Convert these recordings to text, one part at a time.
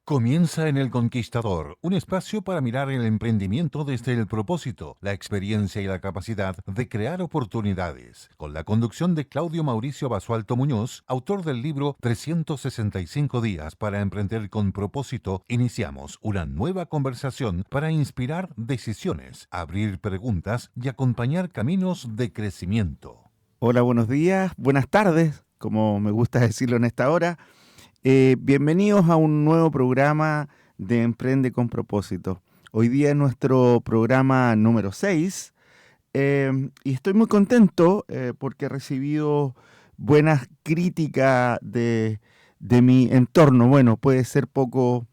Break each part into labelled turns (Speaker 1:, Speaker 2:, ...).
Speaker 1: Comienza en El Conquistador, un espacio para mirar el emprendimiento desde el propósito, la experiencia y la capacidad de crear oportunidades, con la conducción de Claudio Mauricio Basualto Muñoz, autor del libro 365 días para emprender con propósito. Iniciamos una nueva conversación para inspirar decisiones, abrir preguntas y acompañar caminos de crecimiento.
Speaker 2: Hola, buenos días, buenas tardes, como me gusta decirlo en esta hora. Bienvenidos a un nuevo programa de Emprende con Propósito. Hoy día es nuestro programa número 6 y estoy muy contento porque he recibido buenas críticas de mi entorno. Bueno, puede ser poco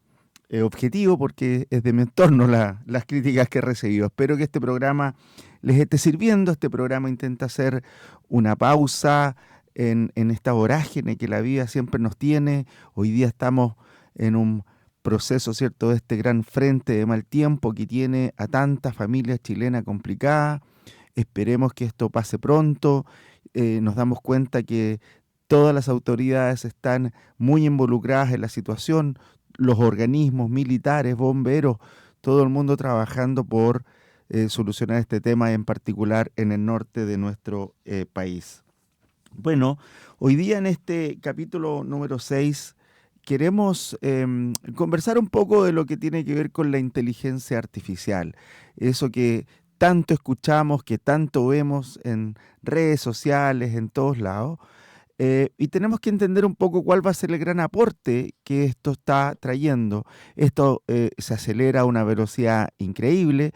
Speaker 2: objetivo porque es de mi entorno las críticas que he recibido. Espero que este programa les esté sirviendo. Este programa intenta hacer una pausa en esta vorágine que la vida siempre nos tiene. Hoy día estamos en un proceso, ¿cierto?, de este gran frente de mal tiempo que tiene a tantas familias chilenas complicadas. Esperemos que esto pase pronto. Nos damos cuenta que todas las autoridades están muy involucradas en la situación, los organismos militares, bomberos, todo el mundo trabajando por solucionar este tema, en particular en el norte de nuestro país. Bueno, hoy día en este capítulo número 6 queremos conversar un poco de lo que tiene que ver con la inteligencia artificial, eso que tanto escuchamos, que tanto vemos en redes sociales, en todos lados. Y tenemos que entender un poco cuál va a ser el gran aporte que esto está trayendo. Esto se acelera a una velocidad increíble,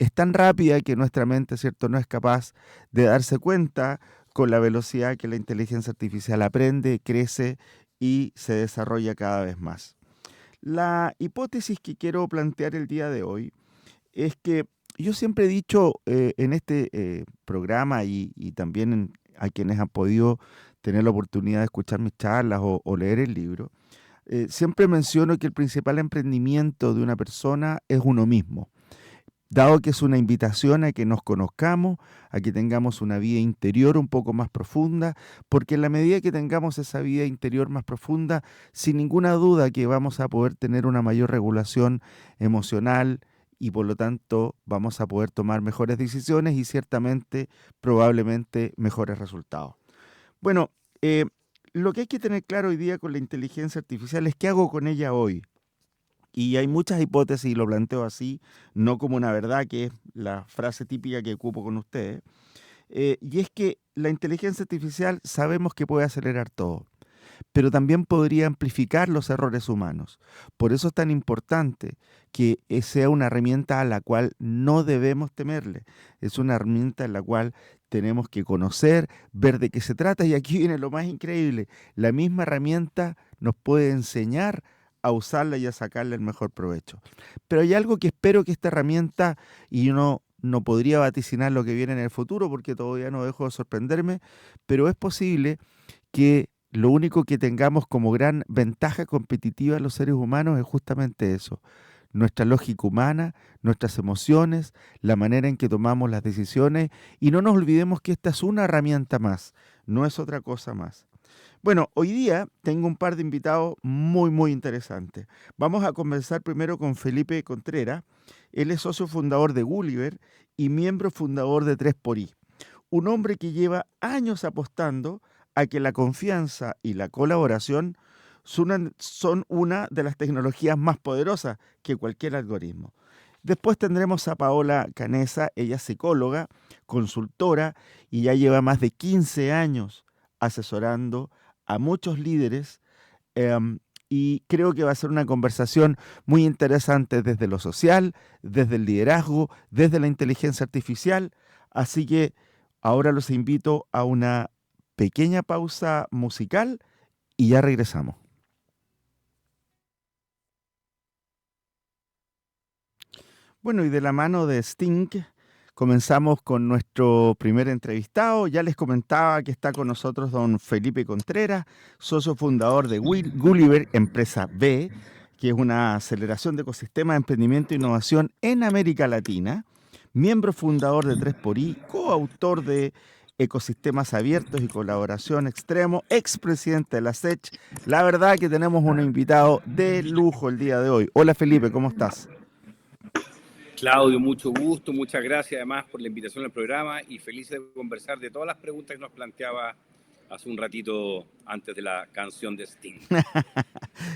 Speaker 2: es tan rápida que nuestra mente, ¿cierto?, no es capaz de darse cuenta con la velocidad que la inteligencia artificial aprende, crece y se desarrolla cada vez más. La hipótesis que quiero plantear el día de hoy es que yo siempre he dicho en este programa y también a quienes han podido tener la oportunidad de escuchar mis charlas o leer el libro, siempre menciono que el principal emprendimiento de una persona es uno mismo, dado que es una invitación a que nos conozcamos, a que tengamos una vida interior un poco más profunda, porque en la medida que tengamos esa vida interior más profunda, sin ninguna duda que vamos a poder tener una mayor regulación emocional y por lo tanto vamos a poder tomar mejores decisiones y ciertamente, probablemente, mejores resultados. Bueno, lo que hay que tener claro hoy día con la inteligencia artificial es qué hago con ella hoy. Y hay muchas hipótesis y lo planteo así, no como una verdad, que es la frase típica que ocupo con ustedes. Y es que la inteligencia artificial sabemos que puede acelerar todo, pero también podría amplificar los errores humanos. Por eso es tan importante que sea una herramienta a la cual no debemos temerle. Es una herramienta en la cual tenemos que conocer, ver de qué se trata. Y aquí viene lo más increíble. La misma herramienta nos puede enseñar a usarla y a sacarle el mejor provecho. Pero hay algo que espero que esta herramienta, y yo no podría vaticinar lo que viene en el futuro porque todavía no dejo de sorprenderme, pero es posible que lo único que tengamos como gran ventaja competitiva los seres humanos es justamente eso, nuestra lógica humana, nuestras emociones, la manera en que tomamos las decisiones, y no nos olvidemos que esta es una herramienta más, no es otra cosa más. Bueno, hoy día tengo un par de invitados muy interesantes. Vamos a conversar primero con Felipe Contreras. Él es socio fundador de Gulliver y miembro fundador de 3xI. Un hombre que lleva años apostando a que la confianza y la colaboración son una de las tecnologías más poderosas que cualquier algoritmo. Después tendremos a Paola Canesa, ella es psicóloga, consultora y ya lleva más de 15 años asesorando a muchos líderes, y creo que va a ser una conversación muy interesante desde lo social, desde el liderazgo, desde la inteligencia artificial. Así que ahora los invito a una pequeña pausa musical y ya regresamos. Bueno, y de la mano de Sting comenzamos con nuestro primer entrevistado. Ya les comentaba que está con nosotros don Felipe Contreras, socio fundador de Gulliver, empresa B, que es una aceleración de ecosistemas de emprendimiento e innovación en América Latina, miembro fundador de 3xI, coautor de ecosistemas abiertos y colaboración extremo, expresidente de la SECH. La verdad que tenemos un invitado de lujo el día de hoy. Hola Felipe, ¿cómo estás?
Speaker 3: Claudio, mucho gusto, muchas gracias además por la invitación al programa y feliz de conversar de todas las preguntas que nos planteaba hace un ratito antes de la canción de Sting.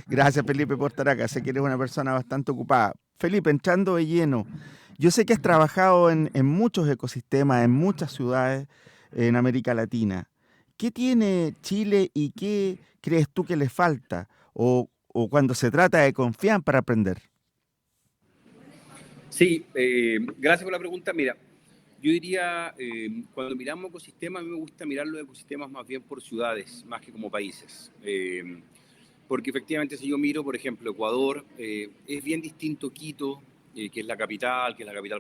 Speaker 2: Gracias Felipe por estar acá, sé que eres una persona bastante ocupada. Felipe, entrando de lleno, yo sé que has trabajado en muchos ecosistemas, en muchas ciudades en América Latina. ¿Qué tiene Chile y qué crees tú que le falta? O cuando se trata de confiar para aprender.
Speaker 3: Sí, gracias por la pregunta. Mira, yo diría, cuando miramos ecosistemas, a mí me gusta mirar los ecosistemas más bien por ciudades, más que como países. Porque efectivamente si yo miro, por ejemplo, Ecuador, es bien distinto Quito, que es la capital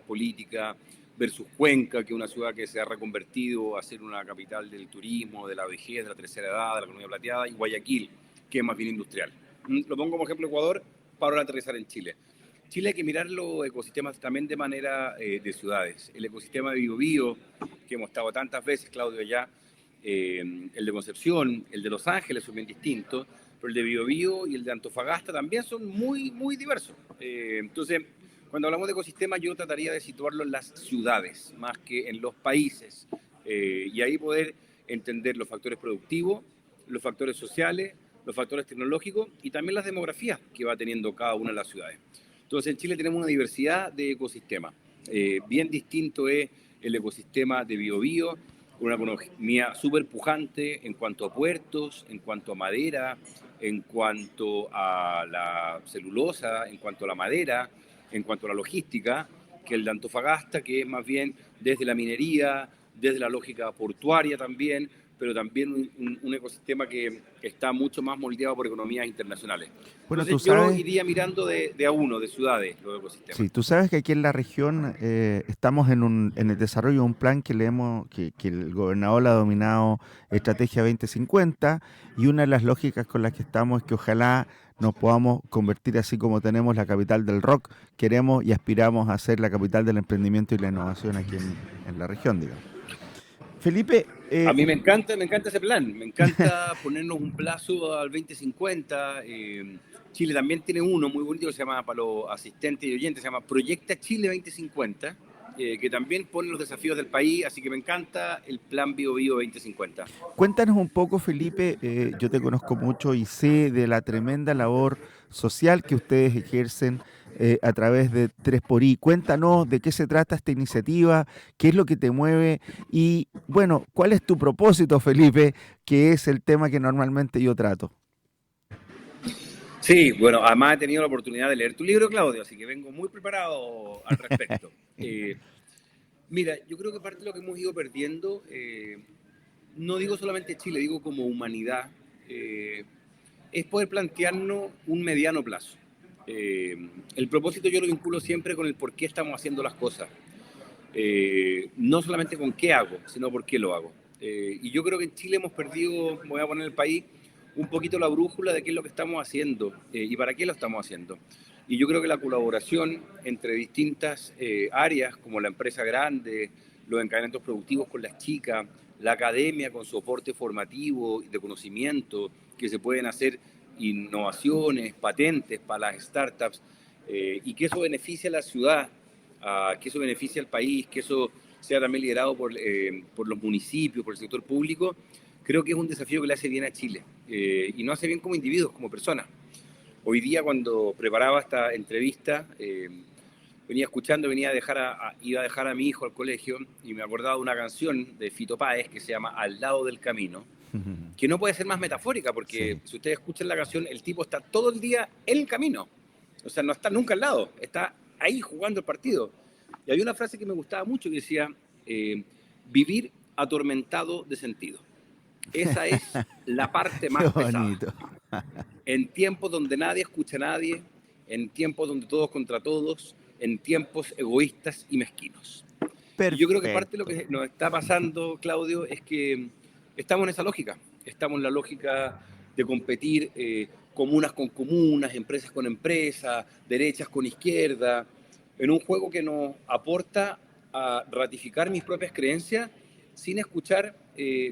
Speaker 3: política, versus Cuenca, que es una ciudad que se ha reconvertido a ser una capital del turismo, de la vejez, de la tercera edad, de la economía plateada, y Guayaquil, que es más bien industrial. Lo pongo como ejemplo Ecuador para ahora aterrizar en Chile. Chile hay que mirar los ecosistemas también de manera de ciudades. El ecosistema de Biobío, que hemos estado tantas veces, Claudio, allá, el de Concepción, el de Los Ángeles son bien distintos, pero el de Biobío y el de Antofagasta también son muy, muy diversos. Entonces, cuando hablamos de ecosistemas, yo trataría de situarlo en las ciudades, más que en los países, y ahí poder entender los factores productivos, los factores sociales, los factores tecnológicos y también las demografías que va teniendo cada una de las ciudades. Entonces, en Chile tenemos una diversidad de ecosistemas. Bien distinto es el ecosistema de Biobío, una economía súper pujante en cuanto a puertos, en cuanto a madera, en cuanto a la celulosa, en cuanto a la madera, en cuanto a la logística, que el de Antofagasta, que es más bien desde la minería, desde la lógica portuaria también, pero también un ecosistema que está mucho más moldeado por economías internacionales.
Speaker 2: Bueno,
Speaker 3: Entonces yo iría mirando de a uno, de ciudades, los ecosistemas.
Speaker 2: sí, tú sabes que aquí en la región estamos en el desarrollo de un plan que el gobernador le ha dominado Estrategia 2050 y una de las lógicas con las que estamos es que ojalá nos podamos convertir así como tenemos la capital del rock, queremos y aspiramos a ser la capital del emprendimiento y la innovación aquí en la región, digamos. Felipe,
Speaker 3: a mí me encanta ese plan, me encanta ponernos un plazo al 2050. Chile también tiene uno muy bonito que se llama, para los asistentes y oyentes, se llama Proyecta Chile 2050, que también pone los desafíos del país, así que me encanta el plan Biobío 2050.
Speaker 2: Cuéntanos un poco, Felipe, yo te conozco mucho y sé de la tremenda labor social que ustedes ejercen a través de 3xI. Cuéntanos de qué se trata esta iniciativa, qué es lo que te mueve y, bueno, cuál es tu propósito, Felipe, que es el tema que normalmente yo trato.
Speaker 3: Sí, bueno, además he tenido la oportunidad de leer tu libro, Claudio, así que vengo muy preparado al respecto. Mira, yo creo que parte de lo que hemos ido perdiendo, no digo solamente Chile, digo como humanidad, es poder plantearnos un mediano plazo. El propósito yo lo vinculo siempre con el por qué estamos haciendo las cosas. No solamente con qué hago, sino por qué lo hago. Y yo creo que en Chile hemos perdido, me voy a poner el país, un poquito la brújula de qué es lo que estamos haciendo y para qué lo estamos haciendo. Y yo creo que la colaboración entre distintas áreas, como la empresa grande, los encadenamientos productivos con las chicas, la academia con soporte formativo de conocimiento, que se pueden hacer innovaciones, patentes para las startups, y que eso beneficie a la ciudad, que eso beneficie al país, que eso sea también liderado por los municipios, por el sector público, creo que es un desafío que le hace bien a Chile, y no hace bien como individuos, como personas. Hoy día, cuando preparaba esta entrevista, venía escuchando, iba a dejar a mi hijo al colegio y me acordaba de una canción de Fito Páez que se llama Al lado del camino, que no puede ser más metafórica, porque
Speaker 2: Sí.
Speaker 3: si ustedes escuchan la canción, el tipo está todo el día en el camino. O sea, no está nunca al lado, está ahí jugando el partido. Y hay una frase que me gustaba mucho que decía, vivir atormentado de sentido. Esa es la parte
Speaker 2: Qué
Speaker 3: más pesada.
Speaker 2: bonito.
Speaker 3: En tiempos donde nadie escucha a nadie, en tiempos donde todos contra todos, en tiempos egoístas y mezquinos.
Speaker 2: Perfecto.
Speaker 3: Y yo creo que parte de lo que nos está pasando, Claudio, es que estamos en esa lógica. Estamos en la lógica de competir comunas con comunas, empresas con empresas, derechas con izquierda, en un juego que nos aporta a ratificar mis propias creencias sin escuchar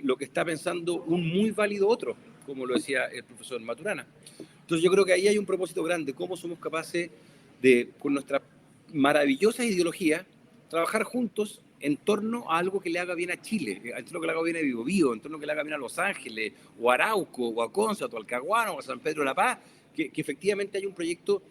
Speaker 3: lo que está pensando un muy válido otro, como lo decía el profesor Maturana. Entonces yo creo que ahí hay un propósito grande, cómo somos capaces de, con nuestras maravillosas ideologías, trabajar juntos en torno a algo que le haga bien a Chile, en torno que le haga bien a Biobío, en torno que le haga bien a Los Ángeles, o a Arauco, o a Conce, o a Talcahuano, o a San Pedro de la Paz, que efectivamente haya un proyecto,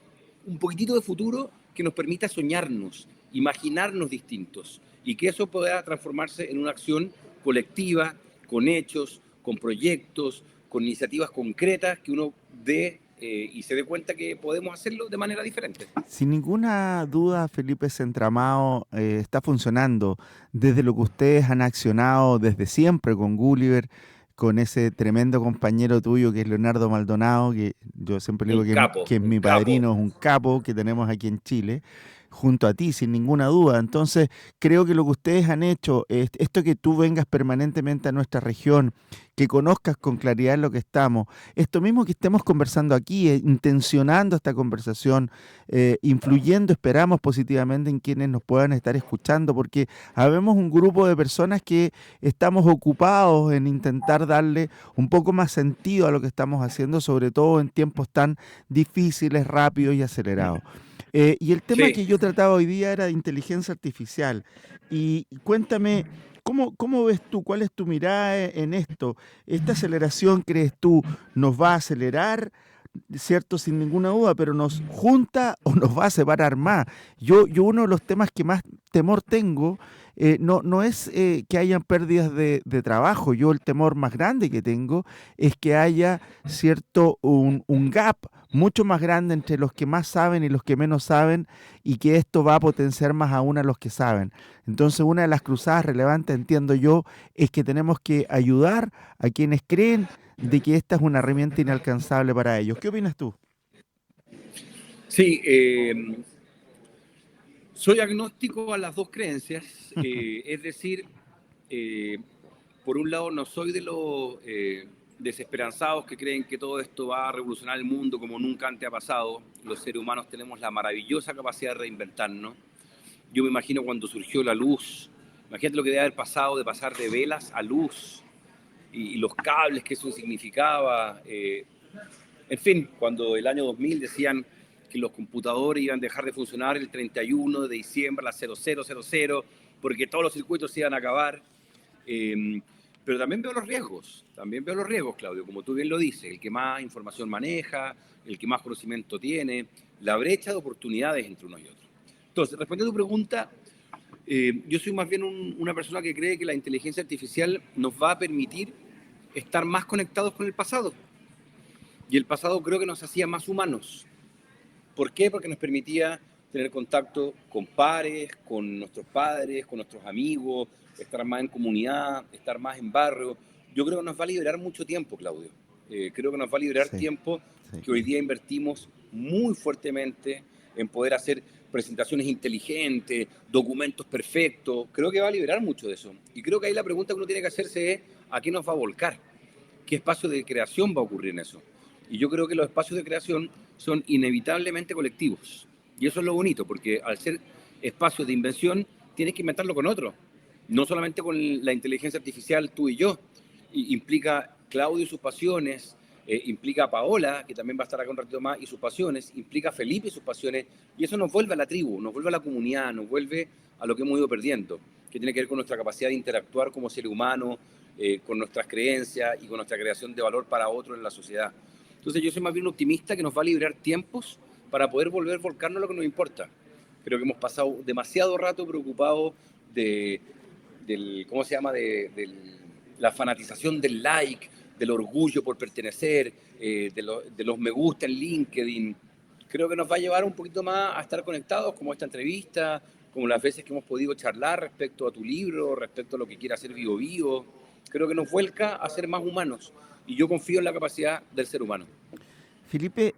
Speaker 3: un poquitito de futuro que nos permita soñarnos, imaginarnos distintos, y que eso pueda transformarse en una acción colectiva, con hechos, con proyectos, con iniciativas concretas que uno dé y se dé cuenta que podemos hacerlo de manera diferente.
Speaker 2: Sin ninguna duda, Felipe, ese entramado está funcionando desde lo que ustedes han accionado desde siempre con Gulliver, con ese tremendo compañero tuyo que es Leonardo Maldonado, que yo siempre digo que es mi padrino, es un capo que tenemos aquí en Chile, junto a ti, sin ninguna duda. Entonces, creo que lo que ustedes han hecho, esto que tú vengas permanentemente a nuestra región, que conozcas con claridad lo que estamos, esto mismo que estemos conversando aquí, intencionando esta conversación, influyendo, esperamos positivamente en quienes nos puedan estar escuchando, porque habemos un grupo de personas que estamos ocupados en intentar darle un poco más sentido a lo que estamos haciendo, sobre todo en tiempos tan difíciles, rápidos y acelerados. Y el tema que yo trataba hoy día era de inteligencia artificial. Y cuéntame, ¿cómo ves tú? ¿Cuál es tu mirada en esto? ¿Esta aceleración, crees tú, nos va a acelerar? ¿Cierto? Sin ninguna duda, pero ¿nos junta o nos va a separar más? Yo uno de los temas que más temor tengo no es que hayan pérdidas de trabajo. Yo el temor más grande que tengo es que haya cierto un gap mucho más grande entre los que más saben y los que menos saben, y que esto va a potenciar más aún a los que saben. Entonces, una de las cruzadas relevantes, entiendo yo, es que tenemos que ayudar a quienes creen de que esta es una herramienta inalcanzable para ellos. ¿Qué opinas tú?
Speaker 3: Sí, soy agnóstico a las dos creencias, es decir, por un lado no soy de los desesperanzados que creen que todo esto va a revolucionar el mundo como nunca antes ha pasado. Los seres humanos tenemos la maravillosa capacidad de reinventarnos. Yo me imagino cuando surgió la luz, imagínate lo que debe haber pasado de pasar de velas a luz y los cables que eso significaba. En fin, cuando el año 2000 decían que los computadores iban a dejar de funcionar el 31 de diciembre a las 0000 porque todos los circuitos se iban a acabar. Pero también veo los riesgos, Claudio, como tú bien lo dices, el que más información maneja, el que más conocimiento tiene, la brecha de oportunidades entre unos y otros. Entonces, respondiendo a tu pregunta, yo soy más bien una persona que cree que la inteligencia artificial nos va a permitir estar más conectados con el pasado. Y el pasado creo que nos hacía más humanos. ¿Por qué? Porque nos permitía tener contacto con pares, con nuestros padres, con nuestros amigos, estar más en comunidad, estar más en barrio. Yo creo que nos va a liberar mucho tiempo, Claudio. Creo que nos va a liberar tiempo que hoy día invertimos muy fuertemente en poder hacer presentaciones inteligentes, documentos perfectos. Creo que va a liberar mucho de eso. Y creo que ahí la pregunta que uno tiene que hacerse es ¿a qué nos va a volcar? ¿Qué espacio de creación va a ocurrir en eso? Y yo creo que los espacios de creación son inevitablemente colectivos. Y eso es lo bonito, porque al ser espacios de invención, tienes que inventarlo con otros. No solamente con la inteligencia artificial, tú y yo. Implica Claudio y sus pasiones, implica a Paola, que también va a estar acá un ratito más, y sus pasiones, implica a Felipe y sus pasiones, y eso nos vuelve a la tribu, nos vuelve a la comunidad, nos vuelve a lo que hemos ido perdiendo, que tiene que ver con nuestra capacidad de interactuar como ser humano, con nuestras creencias y con nuestra creación de valor para otros en la sociedad. Entonces yo soy más bien un optimista que nos va a liberar tiempos para poder volver a volcarnos a lo que nos importa. Creo que hemos pasado demasiado rato preocupados ¿cómo se llama? De la fanatización del like, del orgullo por pertenecer, de los me gusta en LinkedIn. Creo que nos va a llevar un poquito más a estar conectados, como esta entrevista, como las veces que hemos podido charlar respecto a tu libro, respecto a lo que quiere hacer Biobío. Creo que nos vuelca a ser más humanos. Y yo confío en la capacidad del ser humano.
Speaker 2: Felipe,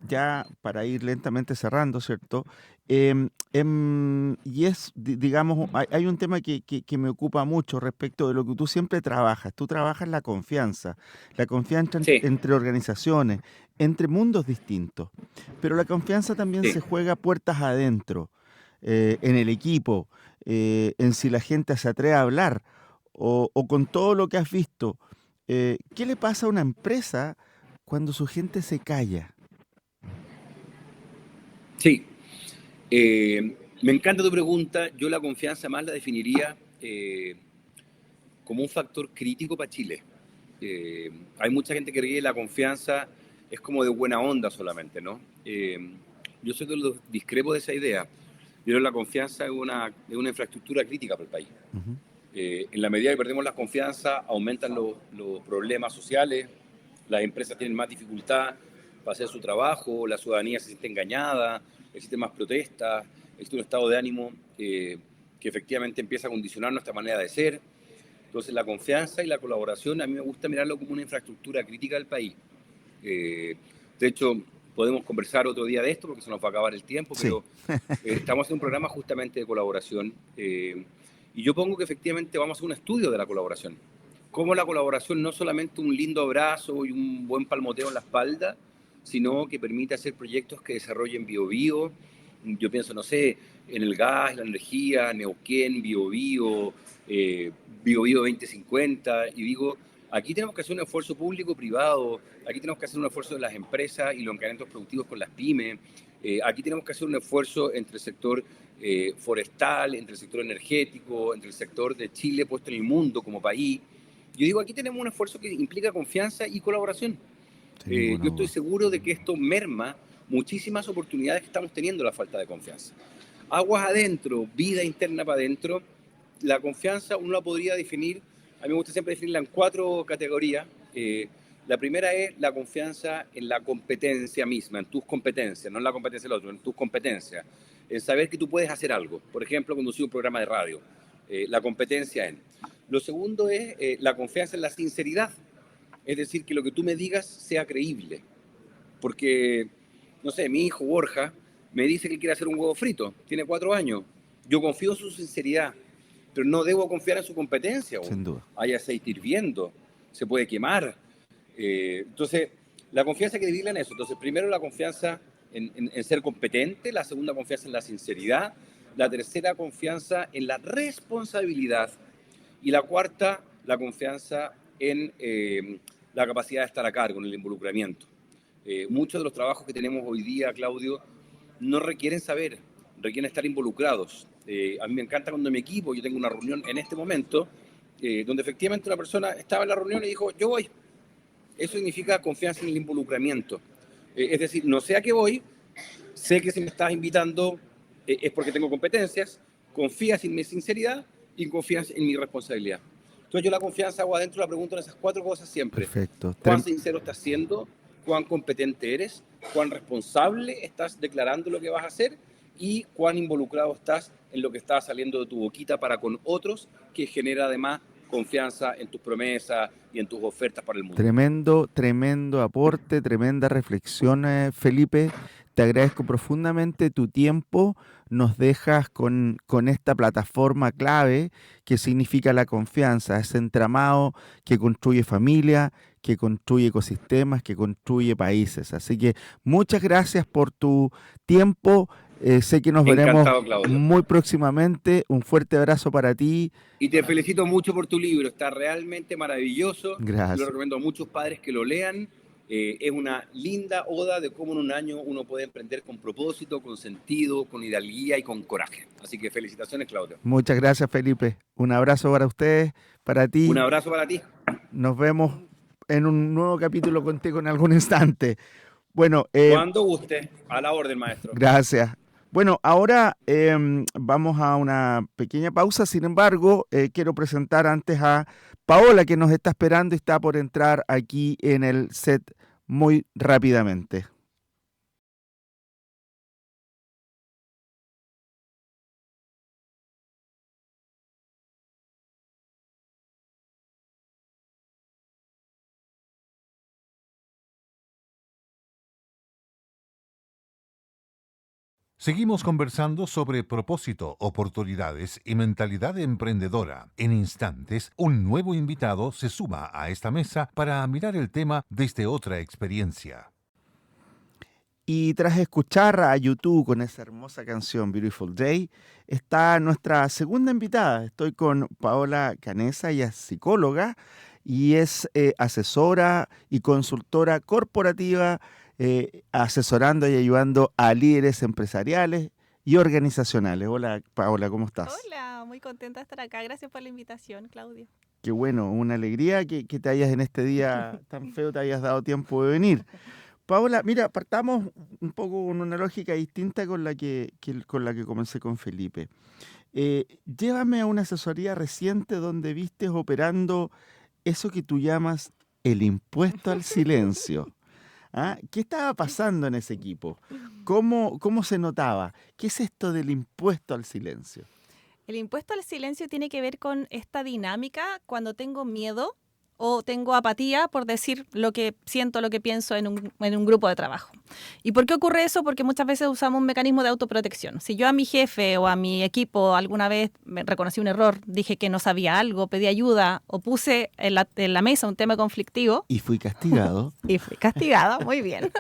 Speaker 2: ya para ir lentamente cerrando, ¿cierto? Y digamos, hay un tema que me ocupa mucho respecto de lo que tú siempre trabajas. Tú trabajas la confianza entre organizaciones, entre mundos distintos. Pero la confianza también se juega puertas adentro, en el equipo, en si la gente se atreve a hablar o con todo lo que has visto, ¿qué le pasa a una empresa cuando su gente se calla?
Speaker 3: Sí, me encanta tu pregunta. Yo la confianza más la definiría como un factor crítico para Chile. Hay mucha gente que cree que la confianza es como de buena onda solamente, ¿no? Yo soy de los discrepos de esa idea. Yo creo que la confianza es una infraestructura crítica para el país.
Speaker 2: Ujú.
Speaker 3: En la medida que perdemos la confianza, aumentan los problemas sociales, las empresas tienen más dificultad para hacer su trabajo, la ciudadanía se siente engañada, existen más protestas, existe un estado de ánimo que efectivamente empieza a condicionar nuestra manera de ser. Entonces, la confianza y la colaboración, a mí me gusta mirarlo como una infraestructura crítica del país. De hecho, podemos conversar otro día de esto porque se nos va a acabar el tiempo,
Speaker 2: Sí.
Speaker 3: pero estamos en un programa justamente de colaboración y yo pongo que efectivamente vamos a hacer un estudio de la colaboración. Cómo la colaboración no solamente un lindo abrazo y un buen palmoteo en la espalda, sino que permite hacer proyectos que desarrollen biobío. Yo pienso, no sé, en el gas, la energía, Neuquén, biobío, biobío 2050, y digo, aquí tenemos que hacer un esfuerzo público-privado, aquí tenemos que hacer un esfuerzo de las empresas y los encadenamientos productivos con las pymes, aquí tenemos que hacer un esfuerzo entre el sector forestal, entre el sector energético, entre el sector de Chile puesto en el mundo como país. Yo digo, aquí tenemos un esfuerzo que implica confianza y colaboración.
Speaker 2: Sin ninguna
Speaker 3: Yo estoy
Speaker 2: duda.
Speaker 3: seguro de que esto merma muchísimas oportunidades que estamos teniendo la falta de confianza. Aguas adentro, vida interna para adentro, la confianza uno la podría definir, a mí me gusta siempre definirla en 4 categorías. La primera es la confianza en la competencia misma, en tus competencias, no en la competencia del otro, en tus competencias, en saber que tú puedes hacer algo. Por ejemplo, conducir un programa de radio, la competencia en. Lo segundo es la confianza en la sinceridad, es decir, que lo que tú me digas sea creíble. Porque, no sé, mi hijo Borja me dice que quiere hacer un huevo frito, tiene 4 años. Yo confío en su sinceridad, pero no debo confiar en su competencia aún.
Speaker 2: Sin duda.
Speaker 3: Hay aceite hirviendo, se puede quemar. Entonces, la confianza hay que dividirla en eso. Entonces, primero la confianza en ser competente, la segunda confianza en la sinceridad, la tercera confianza en la responsabilidad y la cuarta, la confianza en la capacidad de estar a cargo, en el involucramiento. Muchos de los trabajos que tenemos hoy día, Claudio, no requieren saber, requieren estar involucrados. A mí me encanta cuando en mi equipo, yo tengo una reunión en este momento, donde efectivamente una persona estaba en la reunión y dijo, yo voy. Eso significa confianza en el involucramiento. Es decir, no sé a qué voy, sé que si me estás invitando es porque tengo competencias, confías en mi sinceridad y confías en mi responsabilidad. Entonces yo la confianza hago adentro, la pregunto en esas 4 cosas siempre.
Speaker 2: Perfecto.
Speaker 3: ¿Cuán sincero estás siendo? ¿Cuán competente eres? ¿Cuán responsable estás declarando lo que vas a hacer? Y cuán involucrado estás en lo que está saliendo de tu boquita para con otros, que genera además confianza en tus promesas y en tus ofertas para el mundo.
Speaker 2: Tremendo, tremendo aporte, tremenda reflexión, Felipe. Te agradezco profundamente tu tiempo. Nos dejas con esta plataforma clave que significa la confianza, ese entramado que construye familia, que construye ecosistemas, que construye países. Así que muchas gracias por tu tiempo. Sé que nos veremos
Speaker 3: Encantado, Claudio.
Speaker 2: muy próximamente. Un fuerte abrazo para ti.
Speaker 3: Y te felicito mucho por tu libro, está realmente maravilloso.
Speaker 2: Gracias.
Speaker 3: Lo recomiendo a muchos padres que lo lean. Es una linda oda de cómo en un año uno puede emprender con propósito, con sentido, con hidalguía y con coraje. Así que felicitaciones, Claudio.
Speaker 2: Muchas gracias, Felipe. Un abrazo para ustedes, para ti.
Speaker 3: Un abrazo para ti.
Speaker 2: Nos vemos en un nuevo capítulo contigo en algún instante. Bueno,
Speaker 3: Cuando guste, a la orden, maestro.
Speaker 2: gracias. Bueno, ahora vamos a una pequeña pausa. Sin embargo, quiero presentar antes a Paola, que nos está esperando y está por entrar aquí en el set muy rápidamente.
Speaker 1: Seguimos conversando sobre propósito, oportunidades y mentalidad emprendedora. En instantes, un nuevo invitado se suma a esta mesa para mirar el tema desde otra experiencia.
Speaker 2: Y tras escuchar a YouTube con esa hermosa canción Beautiful Day, está nuestra segunda invitada. Estoy con Paola Canessa, ella es psicóloga y es asesora y consultora corporativa, asesorando y ayudando a líderes empresariales y organizacionales. Hola Paola, ¿cómo estás?
Speaker 4: Hola, muy contenta de estar acá. Gracias por la invitación, Claudio.
Speaker 2: Qué bueno, una alegría que te hayas en este día tan feo, te hayas dado tiempo de venir. Paola, mira, partamos un poco con una lógica distinta con la con la que comencé con Felipe. Llévame a una asesoría reciente donde vistes operando eso que tú llamas el impuesto al silencio. ¿Ah? ¿Qué estaba pasando en ese equipo? ¿Cómo se notaba? ¿Qué es esto del impuesto al silencio?
Speaker 4: El impuesto al silencio tiene que ver con esta dinámica cuando tengo miedo o tengo apatía por decir lo que siento, lo que pienso en un grupo de trabajo. ¿Y por qué ocurre eso? Porque muchas veces usamos un mecanismo de autoprotección. Si yo a mi jefe o a mi equipo alguna vez me reconocí un error, dije que no sabía algo, pedí ayuda o puse en la mesa un tema conflictivo.
Speaker 2: Y fui castigado.
Speaker 4: Y fui castigada, muy bien.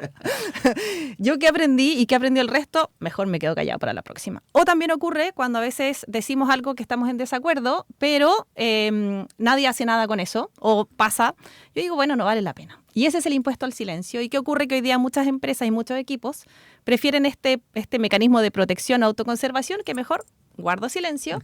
Speaker 4: Yo qué aprendí y qué aprendió el resto, mejor me quedo callado para la próxima. O también ocurre cuando a veces decimos algo que estamos en desacuerdo, pero nadie hace nada con eso, o pasa, yo digo, bueno, no vale la pena. Y ese es el impuesto al silencio. ¿Y qué ocurre? Que hoy día muchas empresas y muchos equipos prefieren este mecanismo de protección o autoconservación que mejor guardo silencio.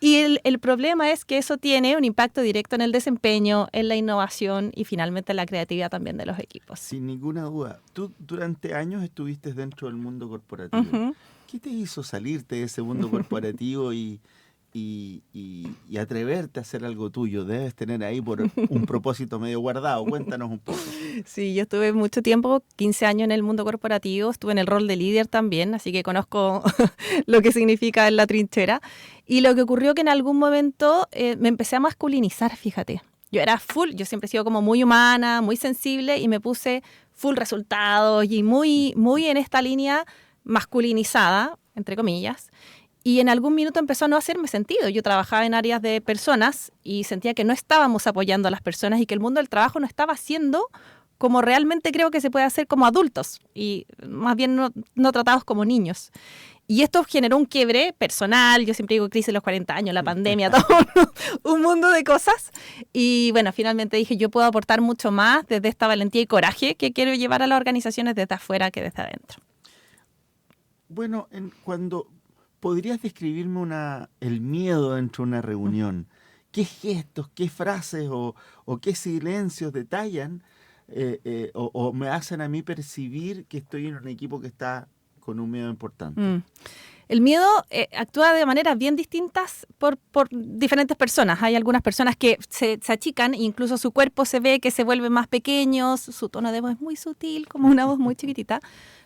Speaker 4: Y el problema es que eso tiene un impacto directo en el desempeño, en la innovación y finalmente en la creatividad también de los equipos.
Speaker 2: Sin ninguna duda. Tú durante años estuviste dentro del mundo corporativo.
Speaker 4: Uh-huh.
Speaker 2: ¿Qué te hizo salirte de ese mundo corporativo y atreverte a hacer algo tuyo? Debes tener ahí por un propósito medio guardado. Cuéntanos un poco.
Speaker 4: Sí, yo estuve mucho tiempo, 15 años en el mundo corporativo, estuve en el rol de líder también, así que conozco lo que significa en la trinchera. Y lo que ocurrió que en algún momento me empecé a masculinizar, fíjate. Yo siempre he sido como muy humana, muy sensible y me puse full resultados y muy en esta línea masculinizada, entre comillas. Y en algún minuto empezó a no hacerme sentido. Yo trabajaba en áreas de personas y sentía que no estábamos apoyando a las personas y que el mundo del trabajo no estaba haciendo como realmente creo que se puede hacer como adultos y más bien no tratados como niños. Y esto generó un quiebre personal, yo siempre digo crisis de los 40 años, la pandemia, todo un mundo de cosas. Y bueno, finalmente dije, yo puedo aportar mucho más desde esta valentía y coraje que quiero llevar a las organizaciones desde afuera que desde adentro.
Speaker 2: Bueno, cuando podrías describirme el miedo dentro de una reunión, ¿qué gestos, qué frases o qué silencios detallan o me hacen a mí percibir que estoy en un equipo que está con un miedo importante?
Speaker 4: El miedo actúa de maneras bien distintas por diferentes personas. Hay algunas personas que se achican, incluso su cuerpo se ve que se vuelve más pequeño, su tono de voz es muy sutil, como una voz muy chiquitita.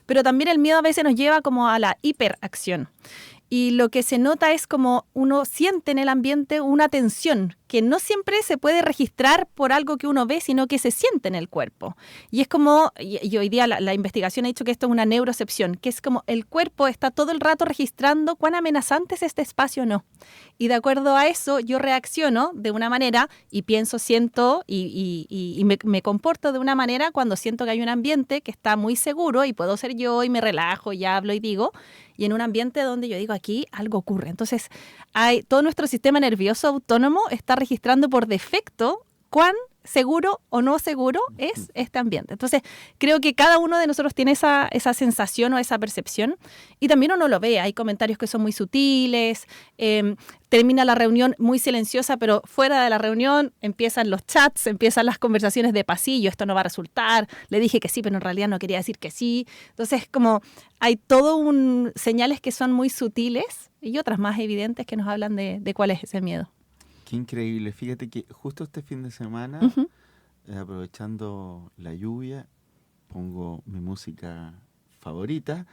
Speaker 4: Pero también el miedo a veces nos lleva como a la hiperacción. Y lo que se nota es como uno siente en el ambiente una tensión que no siempre se puede registrar por algo que uno ve, sino que se siente en el cuerpo. Y es como, y hoy día la investigación ha dicho que esto es una neurocepción, que es como el cuerpo está todo el rato registrando cuán amenazante es este espacio o no. Y de acuerdo a eso yo reacciono de una manera y pienso, siento y me comporto de una manera cuando siento que hay un ambiente que está muy seguro y puedo ser yo y me relajo y hablo y digo, y en un ambiente donde yo digo aquí algo ocurre. Entonces todo nuestro sistema nervioso autónomo está registrando por defecto cuán seguro o no seguro es este ambiente. Entonces, creo que cada uno de nosotros tiene esa sensación o esa percepción y también uno lo ve. Hay comentarios que son muy sutiles, termina la reunión muy silenciosa, pero fuera de la reunión empiezan los chats, empiezan las conversaciones de pasillo, esto no va a resultar, le dije que sí, pero en realidad no quería decir que sí. Entonces, como hay señales que son muy sutiles y otras más evidentes que nos hablan de cuál es ese miedo.
Speaker 2: Qué increíble. Fíjate que justo este fin de semana, aprovechando la lluvia, pongo mi música favorita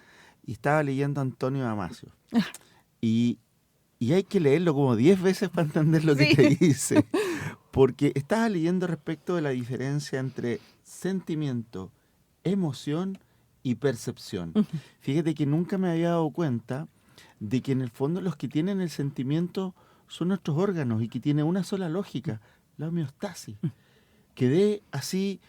Speaker 2: y estaba leyendo a Antonio Damasio. Y hay que leerlo como 10 veces para entender lo que te dice. Porque estaba leyendo respecto de la diferencia entre sentimiento, emoción y percepción. Fíjate que nunca me había dado cuenta de que en el fondo los que tienen el sentimiento son nuestros órganos y que tiene una sola lógica, la homeostasis. Quedé así,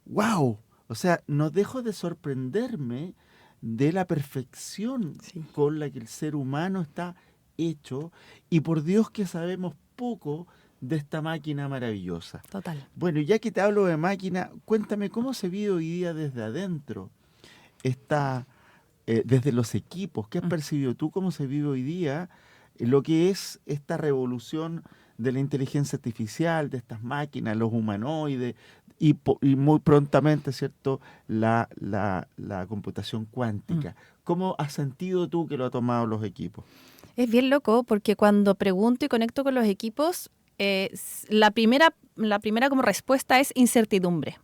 Speaker 2: wow, O sea, no dejo de sorprenderme de la perfección
Speaker 4: Sí.
Speaker 2: con la que el ser humano está hecho, y por Dios que sabemos poco de esta máquina maravillosa.
Speaker 4: Total.
Speaker 2: Bueno, ya que te hablo de máquina, cuéntame cómo se vive hoy día desde adentro, desde los equipos. ¿Qué has percibido tú? ¿Cómo se vive hoy día lo que es esta revolución de la inteligencia artificial, de estas máquinas, los humanoides, y muy prontamente, ¿cierto?, la computación cuántica? ¿Cómo has sentido tú que lo han tomado los equipos?
Speaker 4: Es bien loco porque cuando pregunto y conecto con los equipos, la primera como respuesta es incertidumbre.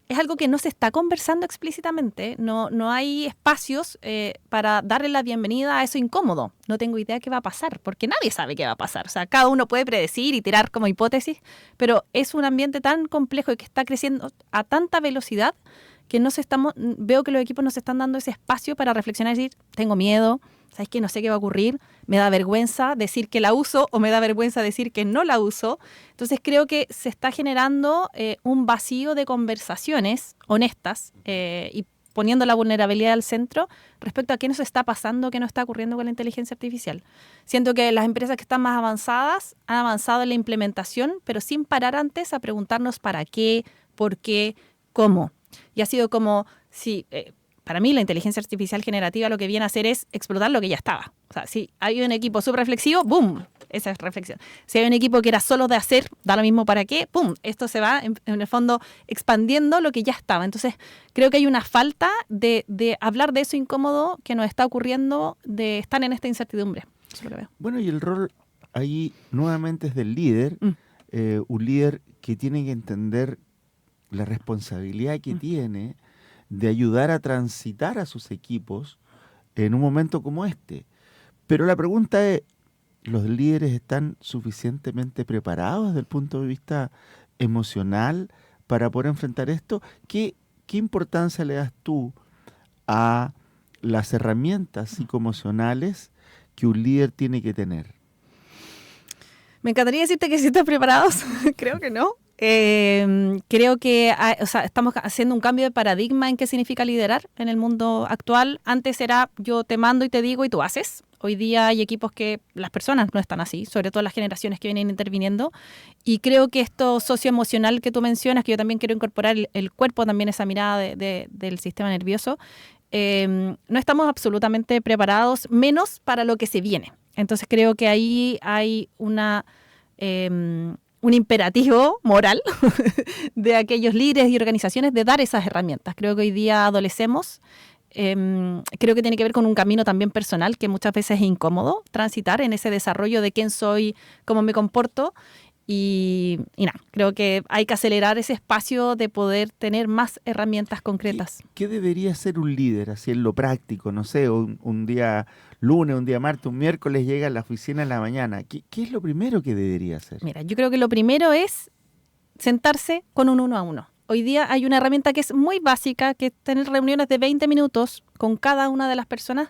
Speaker 4: Es algo que no se está conversando explícitamente, no hay espacios para darle la bienvenida a eso incómodo. No tengo idea qué va a pasar, porque nadie sabe qué va a pasar. O sea, cada uno puede predecir y tirar como hipótesis, pero es un ambiente tan complejo y que está creciendo a tanta velocidad que veo que los equipos nos están dando ese espacio para reflexionar y decir, tengo miedo, ¿sabes qué? No sé qué va a ocurrir, me da vergüenza decir que la uso o me da vergüenza decir que no la uso. Entonces creo que se está generando un vacío de conversaciones honestas y poniendo la vulnerabilidad al centro respecto a qué nos está pasando, qué nos está ocurriendo con la inteligencia artificial. Siento que las empresas que están más avanzadas han avanzado en la implementación, pero sin parar antes a preguntarnos para qué, por qué, cómo. Y ha sido como si... para mí la inteligencia artificial generativa lo que viene a hacer es explotar lo que ya estaba. O sea, si hay un equipo súper reflexivo, ¡boom! Esa es reflexión. Si hay un equipo que era solo de hacer, da lo mismo para qué, ¡pum! Esto se va, en el fondo, expandiendo lo que ya estaba. Entonces, creo que hay una falta de hablar de eso incómodo que nos está ocurriendo, de estar en esta incertidumbre. Eso es lo que veo.
Speaker 2: Bueno, y el rol ahí nuevamente es del líder, un líder que tiene que entender la responsabilidad que tiene de ayudar a transitar a sus equipos en un momento como este. Pero la pregunta es, ¿los líderes están suficientemente preparados desde el punto de vista emocional para poder enfrentar esto? ¿Qué importancia le das tú a las herramientas psicoemocionales que un líder tiene que tener?
Speaker 4: Me encantaría decirte que sí están preparados. Creo que no. Creo que estamos haciendo un cambio de paradigma en qué significa liderar en el mundo actual. Antes era yo te mando y te digo y tú haces. Hoy día hay equipos que las personas no están así, sobre todo las generaciones que vienen interviniendo. Y creo que esto socioemocional que tú mencionas, que yo también quiero incorporar el cuerpo, también esa mirada del sistema nervioso, no estamos absolutamente preparados, menos para lo que se viene. Entonces creo que ahí hay un imperativo moral de aquellos líderes y organizaciones de dar esas herramientas. Creo que hoy día adolecemos. Creo que tiene que ver con un camino también personal que muchas veces es incómodo transitar en ese desarrollo de quién soy, cómo me comporto. Y nada, creo que hay que acelerar ese espacio de poder tener más herramientas concretas.
Speaker 2: ¿Qué debería ser un líder, así en lo práctico? No sé, un día lunes, un día martes, un miércoles llega a la oficina en la mañana. ¿Qué es lo primero que debería hacer?
Speaker 4: Mira, yo creo que lo primero es sentarse con un 1 a 1. Hoy día hay una herramienta que es muy básica, que es tener reuniones de 20 minutos con cada una de las personas.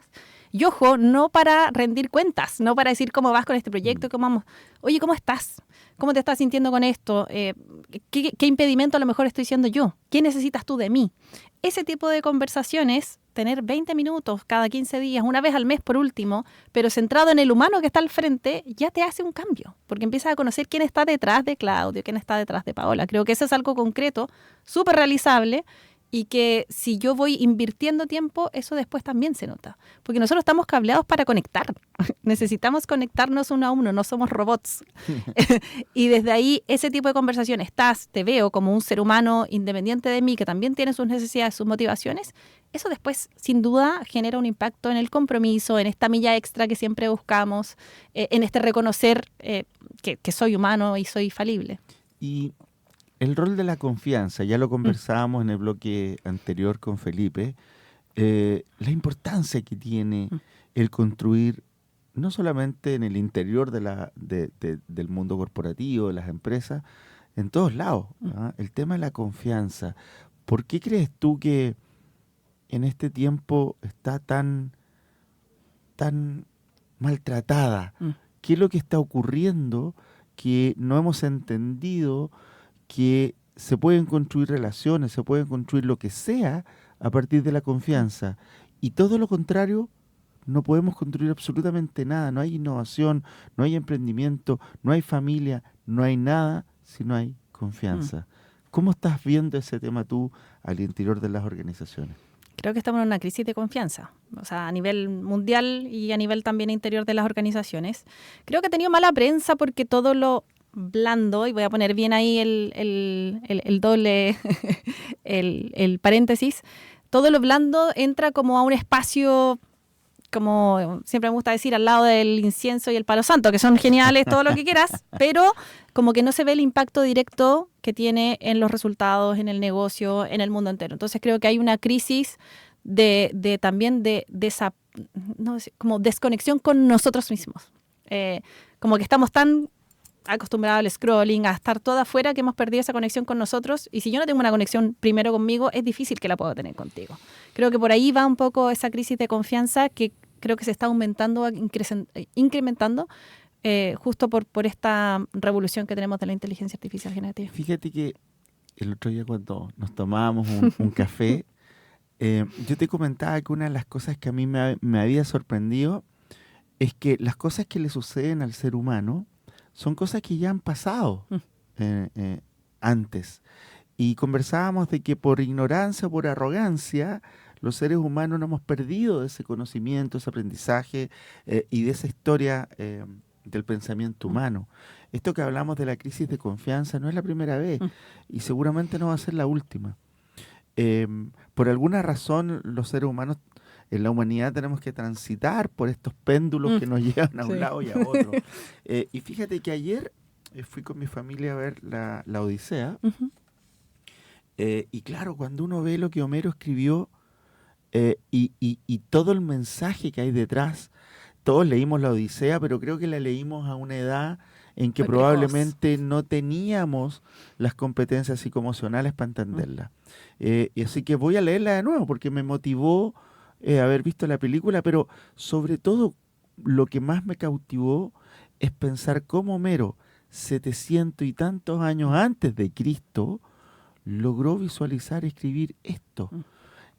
Speaker 4: Y ojo, no para rendir cuentas, no para decir cómo vas con este proyecto, cómo vamos. Oye, ¿cómo estás? ¿Cómo te estás sintiendo con esto? ¿Qué impedimento a lo mejor estoy siendo yo? ¿Qué necesitas tú de mí? Ese tipo de conversaciones, tener 20 minutos cada 15 días, una vez al mes por último, pero centrado en el humano que está al frente, ya te hace un cambio, porque empiezas a conocer quién está detrás de Claudio, quién está detrás de Paola. Creo que eso es algo concreto, súper realizable, y que si yo voy invirtiendo tiempo, eso después también se nota. Porque nosotros estamos cableados para conectar. Necesitamos conectarnos uno a uno, no somos robots. Y desde ahí, ese tipo de conversación, te veo como un ser humano independiente de mí, que también tiene sus necesidades, sus motivaciones. Eso después, sin duda, genera un impacto en el compromiso, en esta milla extra que siempre buscamos, en este reconocer que soy humano y soy falible.
Speaker 2: Y el rol de la confianza, ya lo conversábamos en el bloque anterior con Felipe, la importancia que tiene el construir, no solamente en el interior del mundo corporativo, de las empresas, en todos lados, ¿ah? El tema de la confianza. ¿Por qué crees tú que en este tiempo está tan maltratada? ¿Qué es lo que está ocurriendo que no hemos entendido que se pueden construir relaciones, se pueden construir lo que sea a partir de la confianza. Y todo lo contrario, no podemos construir absolutamente nada. No hay innovación, no hay emprendimiento, no hay familia, no hay nada si no hay confianza. ¿Cómo estás viendo ese tema tú al interior de las organizaciones?
Speaker 4: Creo que estamos en una crisis de confianza, o sea, a nivel mundial y a nivel también interior de las organizaciones. Creo que ha tenido mala prensa porque todo lo blando, y voy a poner bien ahí el doble, el paréntesis, todo lo blando entra como a un espacio, como siempre me gusta decir, al lado del incienso y el palo santo, que son geniales, todo lo que quieras, pero como que no se ve el impacto directo que tiene en los resultados, en el negocio, en el mundo entero. Entonces creo que hay una crisis también de esa, no sé, como desconexión con nosotros mismos. Como que estamos tan acostumbrados al scrolling, a estar todo afuera, que hemos perdido esa conexión con nosotros. Y si yo no tengo una conexión primero conmigo, es difícil que la pueda tener contigo. Creo que por ahí va un poco esa crisis de confianza que creo que se está aumentando, incrementando, justo por esta revolución que tenemos de la inteligencia artificial generativa.
Speaker 2: Fíjate que el otro día cuando nos tomábamos un café, yo te comentaba que una de las cosas que a mí me había sorprendido es que las cosas que le suceden al ser humano son cosas que ya han pasado antes. Y conversábamos de que por ignorancia o por arrogancia, los seres humanos no hemos perdido ese conocimiento, ese aprendizaje y de esa historia del pensamiento humano. Esto que hablamos de la crisis de confianza no es la primera vez y seguramente no va a ser la última. Por alguna razón, los seres humanos en la humanidad tenemos que transitar por estos péndulos que nos llevan a un lado y a otro. Y fíjate que ayer fui con mi familia a ver la Odisea. Y claro, cuando uno ve lo que Homero escribió y todo el mensaje que hay detrás, todos leímos la Odisea, pero creo que la leímos a una edad en que probablemente no teníamos las competencias psicoemocionales para entenderla. Y así que voy a leerla de nuevo porque me motivó haber visto la película, pero sobre todo lo que más me cautivó es pensar cómo Homero, 700 y tantos años antes de Cristo, logró visualizar, escribir esto.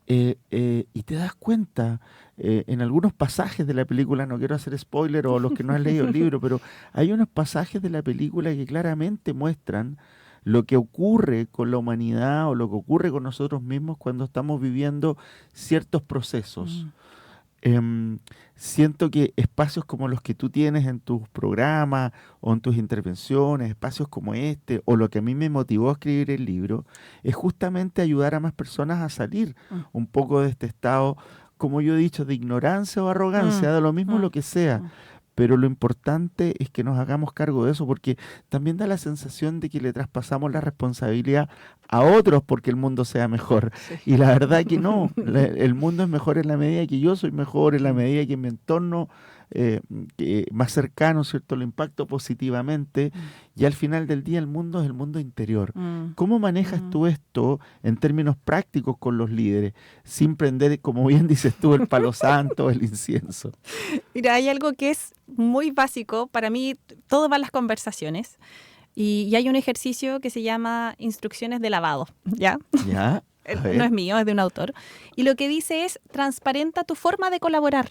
Speaker 2: Y te das cuenta, en algunos pasajes de la película, no quiero hacer spoiler o los que no han leído el libro, pero hay unos pasajes de la película que claramente muestran lo que ocurre con la humanidad o lo que ocurre con nosotros mismos cuando estamos viviendo ciertos procesos. Siento que espacios como los que tú tienes en tus programas o en tus intervenciones, espacios como este, o lo que a mí me motivó a escribir el libro, es justamente ayudar a más personas a salir un poco de este estado, como yo he dicho, de ignorancia o arrogancia, da lo mismo lo que sea. Pero lo importante es que nos hagamos cargo de eso, porque también da la sensación de que le traspasamos la responsabilidad a otros porque el mundo sea mejor. Sí. Y la verdad que no, el mundo es mejor en la medida que yo soy mejor, en la medida que mi entorno más cercano, ¿cierto?, lo impacto positivamente. Y al final del día el mundo es el mundo interior. ¿Cómo manejas tú esto en términos prácticos con los líderes, sin prender, como bien dices tú, el palo santo, el incienso?
Speaker 4: Mira, hay algo que es muy básico. Para mí, todo va en las conversaciones. Y hay un ejercicio que se llama instrucciones de lavado, ¿ya?
Speaker 2: ¿Ya?
Speaker 4: No es mío, es de un autor. Y lo que dice es, transparenta tu forma de colaborar.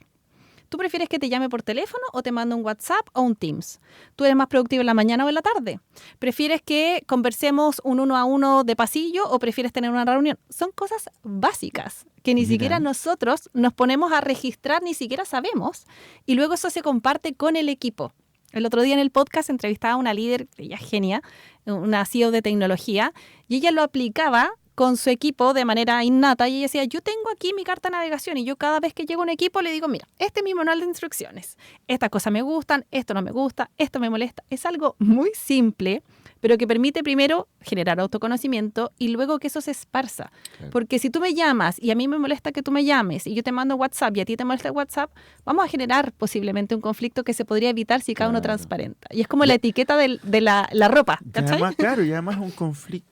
Speaker 4: ¿Tú prefieres que te llame por teléfono o te mande un WhatsApp o un Teams? ¿Tú eres más productivo en la mañana o en la tarde? ¿Prefieres que conversemos un 1 a 1 de pasillo o prefieres tener una reunión? Son cosas básicas que ni siquiera nosotros nos ponemos a registrar, ni siquiera sabemos. Y luego eso se comparte con el equipo. El otro día en el podcast entrevistaba a una líder, ella es genia, una CEO de tecnología, y ella lo aplicaba con su equipo de manera innata y ella decía, yo tengo aquí mi carta de navegación y yo cada vez que llego a un equipo le digo, mira, este es mi manual de instrucciones, estas cosas me gustan, esto no me gusta, esto me molesta. Es algo muy simple, pero que permite primero generar autoconocimiento y luego que eso se esparza. Claro. Porque si tú me llamas y a mí me molesta que tú me llames y yo te mando WhatsApp y a ti te molesta WhatsApp, vamos a generar posiblemente un conflicto que se podría evitar si cada uno transparenta. Y es como la etiqueta de la ropa, ¿cachai?
Speaker 2: Además, claro, y además un conflicto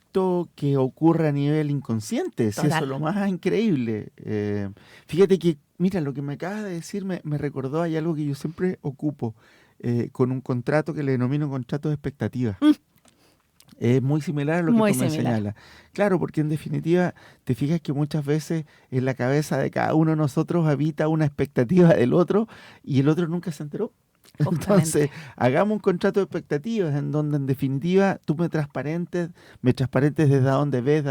Speaker 2: que ocurre a nivel inconsciente, si eso es lo más increíble. Fíjate que, mira, lo que me acabas de decir me recordó, hay algo que yo siempre ocupo con un contrato que le denomino contrato de expectativas. Es muy similar a lo que
Speaker 4: Muy
Speaker 2: tú me
Speaker 4: similar.
Speaker 2: señalas. Claro, porque en definitiva te fijas que muchas veces en la cabeza de cada uno de nosotros habita una expectativa del otro y el otro nunca se enteró. Entonces,
Speaker 4: Justamente.
Speaker 2: hagamos un contrato de expectativas en donde en definitiva tú me transparentes desde dónde ves,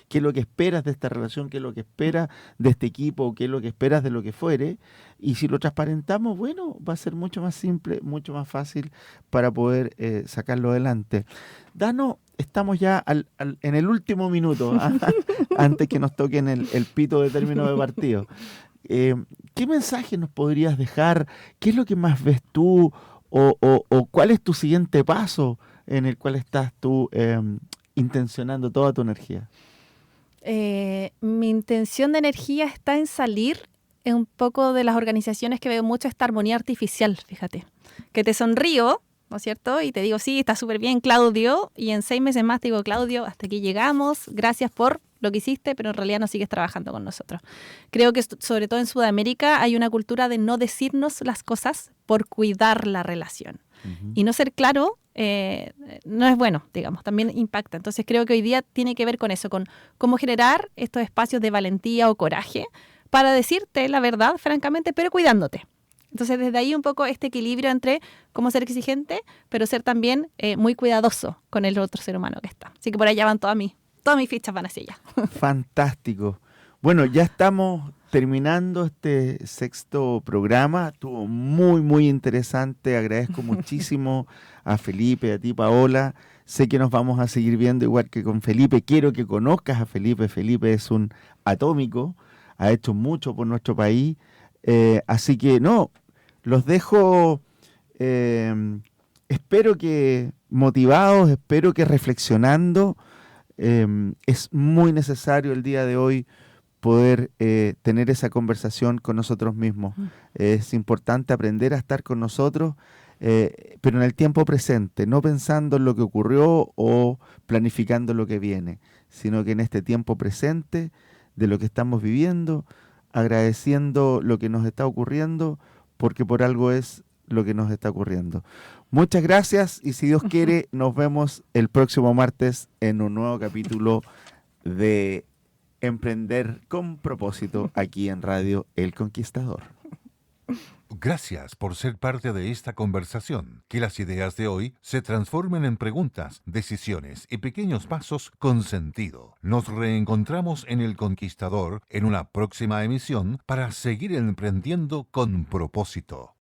Speaker 2: qué es lo que esperas de esta relación, qué es lo que esperas de este equipo, qué es lo que esperas de lo que fuere. Y si lo transparentamos, bueno, va a ser mucho más simple, mucho más fácil para poder sacarlo adelante. Dano, estamos ya en el último minuto, antes que nos toquen el pito de término de partido. Eh, ¿Qué mensaje nos podrías dejar? ¿Qué es lo que más ves tú? ¿O cuál es tu siguiente paso en el cual estás tú intencionando toda tu energía?
Speaker 4: Mi intención de energía está en salir un poco de las organizaciones que veo mucho esta armonía artificial, fíjate. Que te sonrío, ¿no es cierto? Y te digo, sí, está súper bien, Claudio. Y en 6 meses más te digo, Claudio, hasta aquí llegamos, gracias por lo que hiciste, pero en realidad no sigues trabajando con nosotros. Creo que sobre todo en Sudamérica hay una cultura de no decirnos las cosas por cuidar la relación.
Speaker 2: Ujú.
Speaker 4: Y no ser claro no es bueno, digamos, también impacta. Entonces creo que hoy día tiene que ver con eso, con cómo generar estos espacios de valentía o coraje para decirte la verdad, francamente, pero cuidándote. Entonces desde ahí un poco este equilibrio entre cómo ser exigente, pero ser también muy cuidadoso con el otro ser humano que está. Así que por allá van todas mis fichas van hacia allá.
Speaker 2: Fantástico. Bueno, ya estamos terminando este sexto programa. Estuvo muy, muy interesante. Agradezco muchísimo a Felipe, a ti, Paola. Sé que nos vamos a seguir viendo igual que con Felipe. Quiero que conozcas a Felipe. Felipe es un atómico, ha hecho mucho por nuestro país. Así que no, los dejo, espero que motivados, espero que reflexionando. Es muy necesario el día de hoy poder tener esa conversación con nosotros mismos. Es importante aprender a estar con nosotros, pero en el tiempo presente, no pensando en lo que ocurrió o planificando lo que viene, sino que en este tiempo presente de lo que estamos viviendo, agradeciendo lo que nos está ocurriendo, porque por algo es lo que nos está ocurriendo. Muchas gracias y si Dios quiere, nos vemos el próximo martes en un nuevo capítulo de Emprender con Propósito aquí en Radio El Conquistador.
Speaker 1: Gracias por ser parte de esta conversación. Que las ideas de hoy se transformen en preguntas, decisiones y pequeños pasos con sentido. Nos reencontramos en El Conquistador en una próxima emisión para seguir emprendiendo con propósito.